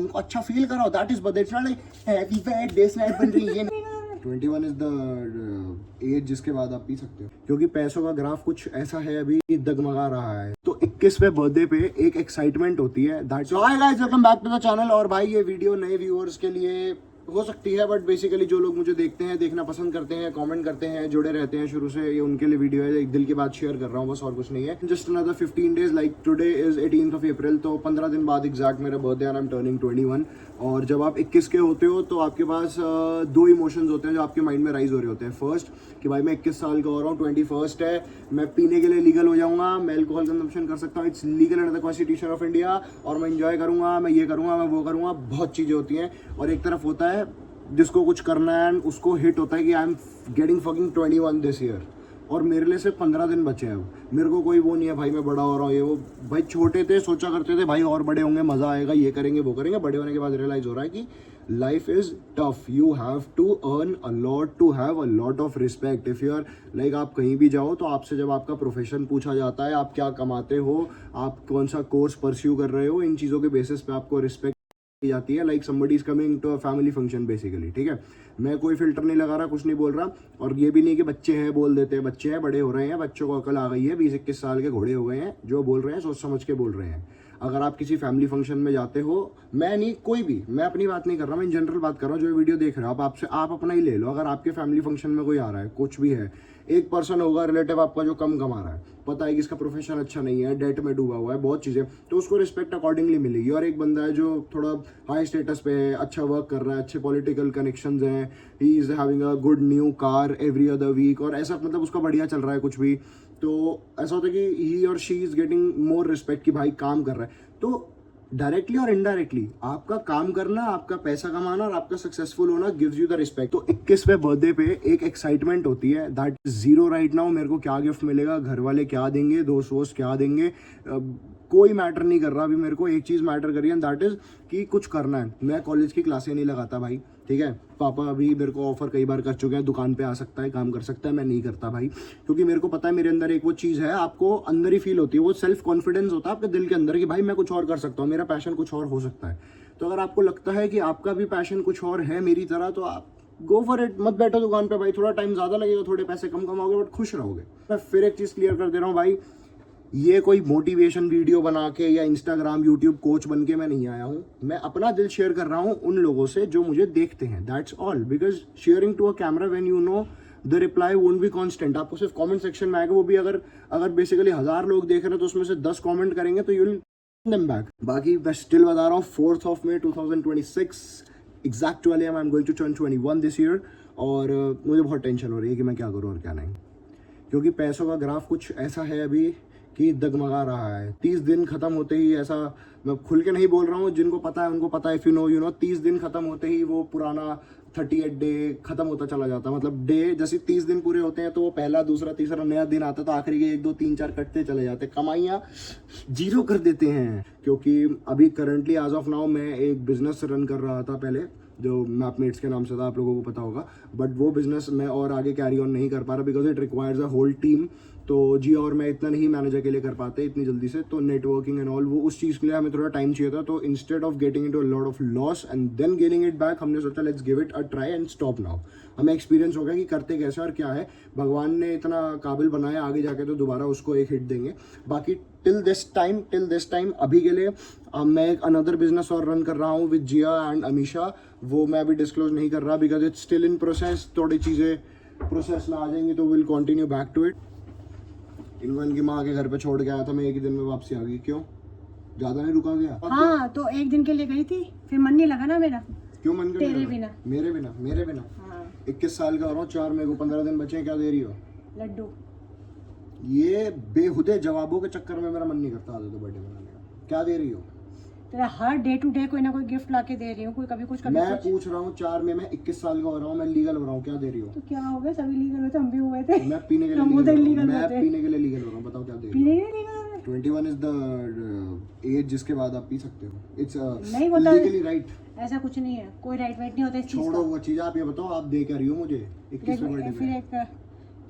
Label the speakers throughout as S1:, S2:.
S1: उनको अच्छा फील कराओ, that is birthday. It's not like happy birthday snap बन रही है। 21 इज द एज जिसके बाद आप पी सकते हो, क्योंकि पैसों का ग्राफ कुछ ऐसा है अभी डगमगा रहा है। तो 21वें बर्थडे पे एक एक्साइटमेंट होती है। That's hi guys, welcome back to the channel. और भाई ये वीडियो नए व्यूअर्स के लिए हो सकती है, बट बेसिकली जो लोग मुझे देखते हैं, देखना पसंद करते हैं, कमेंट करते हैं, जुड़े रहते हैं शुरू से, ये उनके लिए वीडियो है। एक दिल की बात शेयर कर रहा हूँ बस, और कुछ नहीं है। Just another 15 days, like today is 18th of April, तो 15 दिन बाद एग्जैक्ट मेरा birthday and I am turning 21। और जब आप 21 के होते हो तो आपके पास दो इमोशंस होते हैं जो आपके माइंड में राइज हो रहे होते हैं। फर्स्ट कि भाई मैं 21 साल का हो रहा हूँ, 21st है, मैं पीने के लिए लीगल हो जाऊंगा, मैं अल्कोहल कंजम्पशन कर सकता हूँ, it's legal under the constitution of India, और मैं इंजॉय करूंगा, मैं ये करूंगा, मैं वो करूंगा। बहुत चीजें होती हैं। और एक तरफ होता है जिसको कुछ करना है एंड उसको हिट होता है कि I am getting fucking 21 this year, और मेरे लिए सिर्फ 15 दिन बचे हैं। अब मेरे को कोई वो नहीं है भाई मैं बड़ा हो रहा हूँ, ये वो। भाई छोटे थे, सोचा करते थे भाई और बड़े होंगे, मजा आएगा, ये करेंगे वो करेंगे। बड़े होने के बाद रियलाइज हो रहा है कि life is tough, you have to earn a lot to have a lot of respect. If you are like, आप कहीं भी जाओ तो आपसे जब आपका प्रोफेशन पूछा जाता है, आप क्या कमाते हो, आप कौन सा कोर्स परस्यू कर रहे हो, इन चीज़ों के बेसिस पे आपको रिस्पेक्ट जाती है। Like somebody is coming to a family function basically, ठीक है। मैं कोई फिल्टर नहीं लगा रहा, कुछ नहीं बोल रहा। और ये भी नहीं कि बच्चे हैं बोल देते हैं, बच्चे हैं, बड़े हो रहे हैं, बच्चों को अकल आ गई है, 20-21 साल के घोड़े हो गए हैं, जो बोल रहे हैं सोच समझ के बोल रहे हैं। अगर आप किसी फैमिली फंक्शन में जाते हो, मैं नहीं, कोई भी, मैं अपनी बात नहीं कर रहा, मैं इन जनरल बात कर रहा हूँ, जो वीडियो देख रहे हो आपसे, आप अपना ही ले लो। अगर आपके फैमिली फंक्शन में कोई आ रहा है, कुछ भी है, एक पर्सन होगा रिलेटिव आपका जो कम कमा रहा है, पता है कि इसका प्रोफेशन अच्छा नहीं है, डेट में डूबा हुआ है, बहुत चीज़ें, तो उसको रिस्पेक्ट अकॉर्डिंगली मिलेगी। और एक बंदा है जो थोड़ा हाई स्टेटस पे है, अच्छा वर्क कर रहा है, अच्छे पॉलिटिकल कनेक्शंस हैं, he is having a good new car every other week, और ऐसा मतलब उसका बढ़िया चल रहा है कुछ भी, तो ऐसा होता है कि ही और she is getting more respect कि भाई काम कर रहा है। तो डायरेक्टली और इनडायरेक्टली आपका काम करना, आपका पैसा कमाना और आपका सक्सेसफुल होना गिव्स यू द रिस्पेक्ट। तो 21वें बर्थडे पे एक एक्साइटमेंट होती है, that is zero right now. मेरे को क्या गिफ्ट मिलेगा, घर वाले क्या देंगे, दोस्त वोस्त क्या देंगे, कोई मैटर नहीं कर रहा अभी। मेरे को एक चीज़ मैटर करी है, दैट इज कि कुछ करना है। मैं कॉलेज की क्लासें नहीं लगाता भाई, ठीक है। पापा अभी मेरे को ऑफर कई बार कर चुके हैं, दुकान पे आ सकता है, काम कर सकता है, मैं नहीं करता भाई, क्योंकि मेरे को पता है मेरे अंदर एक वो चीज़ है, आपको अंदर ही फील होती है, वो सेल्फ कॉन्फिडेंस होता है आपके दिल के अंदर कि भाई मैं कुछ और कर सकता हूँ, मेरा पैशन कुछ और हो सकता है। तो अगर आपको लगता है कि आपका भी पैशन कुछ और है मेरी तरह, तो आप गो फॉर इट। मत बैठो दुकान पे भाई, थोड़ा टाइम ज़्यादा लगेगा, थोड़े पैसे कम कमाओगे, बट खुश रहोगे। मैं फिर एक चीज़ क्लियर कर दे रहा हूँ भाई, ये कोई मोटिवेशन वीडियो बना के या इंस्टाग्राम यूट्यूब कोच बन के मैं नहीं आया हूँ। मैं अपना दिल शेयर कर रहा हूँ उन लोगों से जो मुझे देखते हैं, that's all. Because sharing to a camera when you know the reply won't be constant. आपको सिर्फ कमेंट सेक्शन में आएगा, वो भी अगर बेसिकली 1000 लोग देख रहे हैं तो उसमें से 10 कमेंट करेंगे तो यू विल देम बैक। बाकी मैं स्टिल बता रहा हूँ, 4th of May 2026 exactly I am going to turn 21 this year. और मुझे बहुत टेंशन हो रही है कि मैं क्या करूँ और क्या नहीं, क्योंकि पैसों का ग्राफ कुछ ऐसा है अभी कि डगमगा रहा है। 30 दिन खत्म होते ही, ऐसा मैं खुल के नहीं बोल रहा हूँ, जिनको पता है उनको पता है, if you know you know, 30 दिन खत्म होते ही वो पुराना 38 डे खत्म होता चला जाता है। मतलब डे जैसे 30 दिन पूरे होते हैं तो वो पहला दूसरा तीसरा नया दिन आता है, तो आखिरी के 1 2 3 4 कटते चले जाते, कमाइयाँ जीरो कर देते हैं। क्योंकि अभी करंटली एज ऑफ नाउ मैं एक बिजनेस रन कर रहा था पहले, जो मैपमेट्स के नाम से था, आप लोगों को पता होगा, बट वो बिजनेस मैं और आगे कैरी ऑन नहीं कर पा रहा because it requires a whole team. तो जी, और मैं इतना नहीं मैनेजर के लिए कर पाते इतनी जल्दी से, तो नेटवर्किंग एंड ऑल, वो उस चीज़ के लिए हमें थोड़ा टाइम चाहिए था। तो instead of getting into a lot of loss and then gaining it back, हमने सोचा let's give it a try and stop now. हमें एक्सपीरियंस हो गया कि करते कैसे और क्या है, भगवान ने इतना काबिल बनाया, आगे जाके तो दोबारा उसको एक हिट देंगे। बाकी टिल दिस टाइम अभी के लिए मैं एक अनदर बिजनेस और रन कर रहा हूँ विद जिया एंड अमीशा, वो मैं अभी डिस्क्लोज नहीं कर रहा because it's still in process. थोड़ी चीज़ें प्रोसेस में आ जाएंगी तो will continue back to it. इनवन की माँ के घर पे छोड़ के आया था मैं, एक ही दिन में वापसी आ गई। क्यों, ज़्यादा नहीं रुका गया?
S2: हाँ, तो एक दिन के लिए गई थी, फिर मन नहीं लगा ना मेरा।
S1: क्यों मन कर
S2: तेरे बिना,
S1: मेरे बिना
S2: हाँ।
S1: 21 साल का हो रहा हूँ, 4 मेरे को 15 दिन बचे हैं, क्या दे रही हो?
S2: लड्डू।
S1: ये बेहुदे जवाबों के चक्कर में मेरा मन नहीं करता आदत बर्थडे मनाने का। क्या दे रही हो?
S2: तेरा हर डे टू डे कोई ना कोई गिफ्ट ला के दे रही हूँ, कोई कभी कुछ कभी
S1: मैं
S2: कुछ।
S1: पूछ रहा हूँ, 4 में मैं 21 साल का हो रहा हूँ, मैं लीगल हो रहा हूँ, क्या दे रही हो?
S2: तो क्या हो गया, सभी लीगल हुए थे, हम भी हुए थे।
S1: मैं पीने के लिए
S2: हम उधर लीगल
S1: मैं
S2: हुए थे।
S1: पीने के लिए लीगल हो रहा हूँ, बताओ क्या दे रही
S2: पीने
S1: हो?
S2: के लिए लीगल हुए?
S1: 21 इज द एज जिसके बाद आप पी सकते हो। इट्स
S2: नहीं होता,
S1: लीगली राइट।
S2: ऐसा कुछ नहीं है, कोई राइट वाइट नहीं होता इस चीज
S1: छोड़ो
S2: का।
S1: वो चीज़, आप ये बताओ आप दे क्या रही हो मुझे 21वें बर्थडे
S2: फिर
S1: में?
S2: एक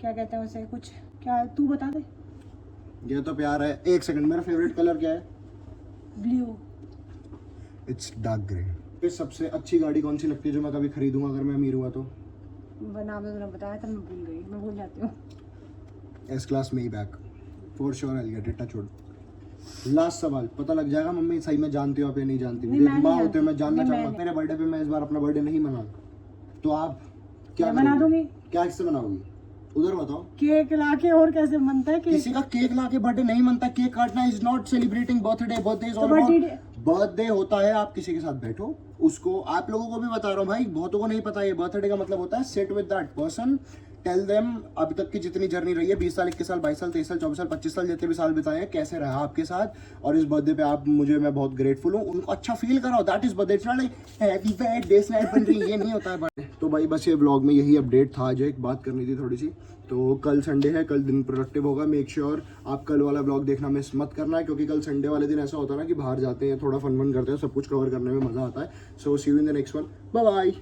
S2: क्या कहते हैं उसे, कुछ क्या तू बता दे।
S1: ये तो प्यार है। एक सेकंड, मेरा फेवरेट कलर क्या है?
S2: ब्लू।
S1: It's dark grey. फिर सबसे अच्छी गाड़ी कौन सी लगती है जो मैं कभी खरीदूंगा अगर मैं अमीर हुआ तो?
S2: नाम तो तुमने बताया था, मैं भूल गई, मैं भूल जाती हूँ।
S1: S class Maybach, for sure I get it, touch wood. Last सवाल, पता लग जाएगा मम्मी सही में जानती हो आप या नहीं जानती हो।
S2: नहीं, मैं
S1: देख माँ
S2: नहीं
S1: होते हो, मैं जानना
S2: नहीं,
S1: चाहूंगा।
S2: मैं
S1: मेरे बर्थडे पे मैं इस बार अपना बर्थडे नहीं मनाऊं तो आप क्या
S2: मैं बना
S1: करोगे?
S2: दूंगी।
S1: क्या इससे बनाओगी उधर बताओ।
S2: केक लाके, और कैसे बनता है केक?
S1: किसी का केक ला के बर्थडे नहीं मनता। केक काटना is not celebrating birthday. Birthday is
S2: तो
S1: ऑल
S2: birthday-
S1: अबाउट बर्थडे होता है आप किसी के साथ बैठो उसको। आप लोगों को भी बता रहा हूँ भाई, बहुतों को नहीं पता ये बर्थडे का मतलब होता है sit with that person, tell them अभी तक की जितनी जर्नी रही है 20 साल 21 साल 22 साल 23 साल 24 साल 25 साल जितने भी साल बिताए हैं कैसे रहा आपके साथ। और इस बर्थडे पे आप मुझे मैं बहुत ग्रेटफुल हूँ, उनको अच्छा फील कराओ। That is birthday. It's not like happy birthday snap बन रही है, ये नहीं होता है बर्थडे। तो भाई बस ये ब्लॉग में यही अपडेट था, जो एक बात करनी थी थोड़ी सी। तो कल संडे है, कल दिन प्रोडक्टिव होगा। मेक श्योर आप कल वाला ब्लॉग देखना मिस मत करना है, क्योंकि कल संडे वाले दिन ऐसा होता है ना कि बाहर जाते हैं, थोड़ा फन वन करते हैं, सब कुछ कवर करने में मजा आता है। So see you in the next one, bye bye.